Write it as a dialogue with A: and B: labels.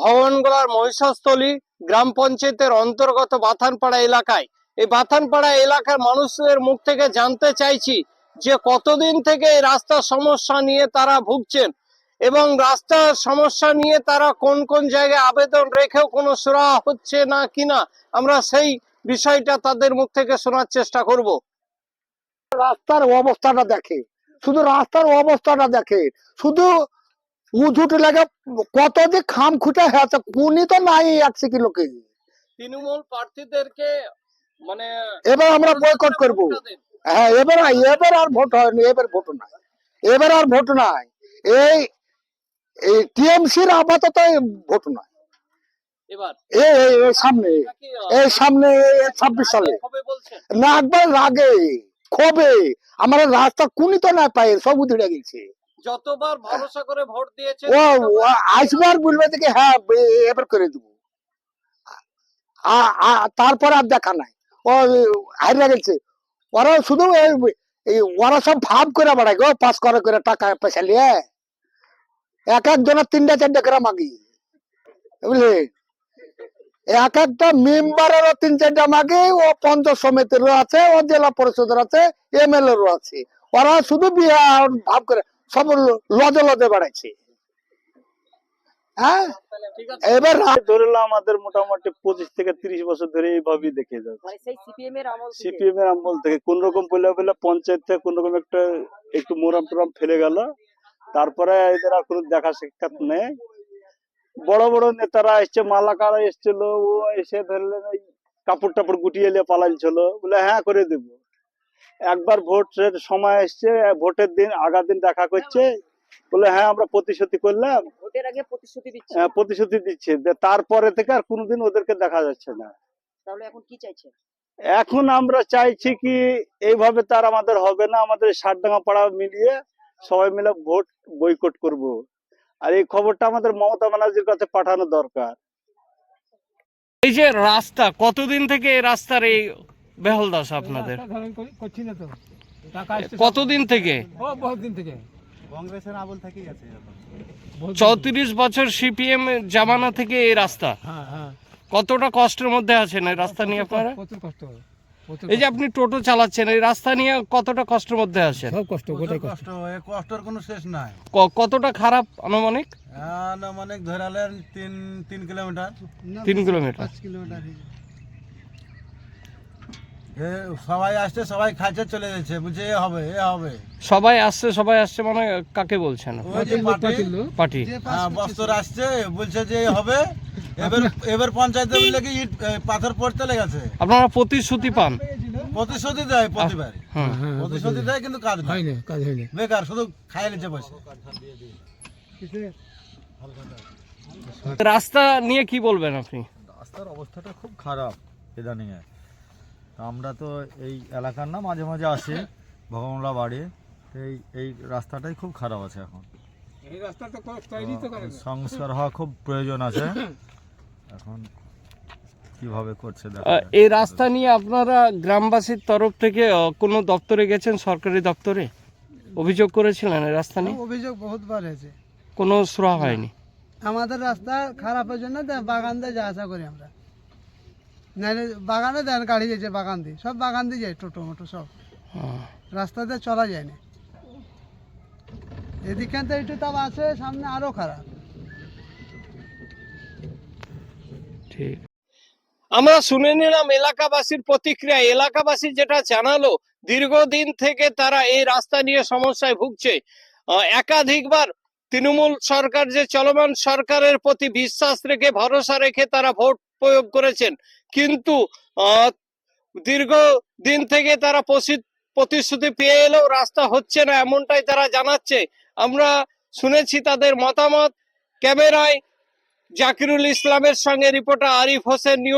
A: ভগবানগোলার মহিষাস্থলী গ্রাম পঞ্চায়েতের অন্তর্গত বাথানপাড়া এলাকায়। এই বাথানপাড়া এলাকার মানুষদের মুখ থেকে জানতে চাইছি যে কতদিন থেকে এই রাস্তার সমস্যা নিয়ে তারা ভুগছেন এবং রাস্তার সমস্যা নিয়ে তারা কোন কোন জায়গায় আবেদন রেখেও কোনো সুরাহা হচ্ছে না কিনা আমরা সেই বিষয়টা তাদের মুখ থেকে শোনার চেষ্টা করব।
B: রাস্তার অবস্থাটা দেখে, শুধু রাস্তার অবস্থাটা দেখে, শুধু উঁচুটি লাগে কত যে খাম খুঁটে হয়েছে, কোনই তো নাই 1 কিলোকে।
A: তৃণমূল প্রার্থীদেরকে মানে
B: এবার আমরা বয়কট করব। হ্যাঁ, এবার আর ভোট হয়নি, এবার ভোট নাই, এবার আর ভোট নাই। এই টিএমসির আপাতত ভোট নাই।
A: এবার
B: সামনে 26 সালে না, একবার আগে ক্ষোভে আমার রাস্তা কোনই তো না পায়, সব উঠে গেছে।
A: যতবার ভরসা করে ভোট দিয়েছে
B: ও আসবার বলবে যে হ্যাঁ এবার করে দেব, তারপর আর দেখা নাই। ও হারিয়ে গেছে। ওরা শুধু ওরা সব ভাব করে বেড়ায় গো, পাস করে টাকা পয়সা নিয়ে এক একজনের 3টা 4টা করে মাগি, বুঝলে? এক একটা মেম্বারেরও 3-4টা মাগে, ও পঞ্চায়েত সমিতিরও আছে, ও জেলা পরিষদের আছে, এমএলএরও আছে। ওরা শুধু বিহার ভাব করে সব লজে লজে বেড়াচ্ছে। হ্যাঁ, এবার
C: ধরলাম আমাদের মোটামুটি 25 থেকে 30 বছর ধরে এইভাবেই দেখে যাচ্ছে। সিপিএম এর আমল থেকে কোন রকম বলে পঞ্চায়েত থেকে কোন রকম একটু মোরাম টোরাম ফেলে গেল, তারপরে এদের আর কোনো দেখা সাক্ষাৎ নেই। বড় বড় নেতারা এসছে, মালাকারা এসছিল, ও এসে ধরলেন ওই কাপড় টাপড় গুটিয়ে নিয়ে পালাইছিল, বলে হ্যাঁ করে দেব। একবার ভোটের সময় এসছে, ভোটের দিন আগা দিন দেখা করছে, বলে হ্যাঁ আমরা প্রতিশ্রুতি করলাম,
D: ভোটের আগে
C: প্রতিশ্রুতি দিচ্ছে, তারপরে থেকে আর কোনোদিন ওদেরকে দেখা যাচ্ছে না।
D: তাহলে এখন কি চাইছেন?
C: এখন আমরা চাইছি কি এইভাবে তার আমাদের হবে না, আমাদের ষাটডাঙ্গা পাড়া মিলিয়ে সবাই মিলে ভোট বয়কট করব। আর এই খবরটা আমাদের মমতা ব্যানার্জির কাছে পাঠানো দরকার।
A: এই যে রাস্তা, কতদিন থেকে এই রাস্তার এই বেহাল দশা আপনাদের? কতদিন থেকে?
E: বহুদিন থেকে,
F: কংগ্রেসের আমল থেকেই আছে।
A: 34 বছর সিপিএম জামানা থেকে এই রাস্তা।
E: হ্যাঁ হ্যাঁ,
A: কতটা কষ্টের মধ্যে আছেন এই রাস্তা নিয়ে আপনারা?
E: প্রচুর কষ্ট।
A: এই যে আপনি টোটো চালাচ্ছেন, এই রাস্তা নিয়ে কতটা কষ্টের মধ্যে আছেন?
E: সব কষ্ট, গোটাই কষ্ট।
F: কষ্টের কোনো শেষ নাই।
A: কতটা খারাপ আনুমানিক?
F: আনুমানিক ধরালেন 3 কিলোমিটার।
A: 3 কিলোমিটার।
F: 5 কিলোমিটার। সবাই আসছে, সবাই খাইছে চলে যাচ্ছে, বুঝে এ হবে এ হবে।
A: সবাই আসছে মানে কাকে বলছেন? পার্টি
F: বস্তর আসছে, বলছে যে হবে। এবার পঞ্চায়েতে বললে কি ইট পাথর পড়তে লেগেছে।
A: আপনারা প্রতিশ্রুতি পান?
F: প্রতিশ্রুতি দেয় প্রতিবার, প্রতিশ্রুতি দেয় কিন্তু কাজ হয়নি, বেকার, শুধু খাইয়ে নিচ্ছে বসে।
A: রাস্তা নিয়ে কি বলবেন আপনি?
G: রাস্তার অবস্থাটা খুব খারাপ ইদানিং। আমরা তো এই এলাকার না, মাঝে মাঝে আসি ভগবানরা বাড়ি, এই রাস্তাটাই খুব খারাপ আছে এখন।
E: এই রাস্তা তো
G: সংস্কার হওয়া খুব প্রয়োজন আছে। এখন কিভাবে করছে
A: এই রাস্তা নিয়ে আপনারা গ্রামবাসীর তরফ থেকে কোনো দপ্তরে গেছেন, সরকারি দপ্তরে অভিযোগ করেছিলেন এই রাস্তা নিয়ে?
H: অভিযোগ বহুতবার হয়েছে,
A: কোনো সুরাহা হয়নি।
H: আমাদের রাস্তা খারাপের জন্য বাগান দিয়ে যা আশা করি আমরা, নাহলে বাগানে দেন গাড়ি যাচ্ছে, বাগান দিয়ে সব বাগান দিয়ে যায়, টোটো মোটো সব, রাস্তাতে চলা যায় না। এদিকে তো একটু তাপ আছে, সামনে আরো খারাপ।
A: ঠিক, আমরা শুনে নিলাম এলাকাবাসীর প্রতিক্রিয়া। এলাকাবাসী যেটা জানালো, দীর্ঘদিন থেকে তারা এই রাস্তা নিয়ে সমস্যায় ভুগছে। একাধিকবার তৃণমূল সরকার, যে চলমান সরকারের প্রতি বিশ্বাস রেখে, ভরসা রেখে তারা ভোট প্রয়োগ করেছেন, কিন্তু দীর্ঘদিন থেকে তারা প্রতিশ্রুতি পেয়ে এলেও রাস্তা হচ্ছে না, এমনটাই তারা জানাচ্ছে। আমরা শুনেছি তাদের মতামত। ক্যামেরায় জাকিরুল ইসলামের সঙ্গে রিপোর্টার আরিফ হোসেন, নিউজ।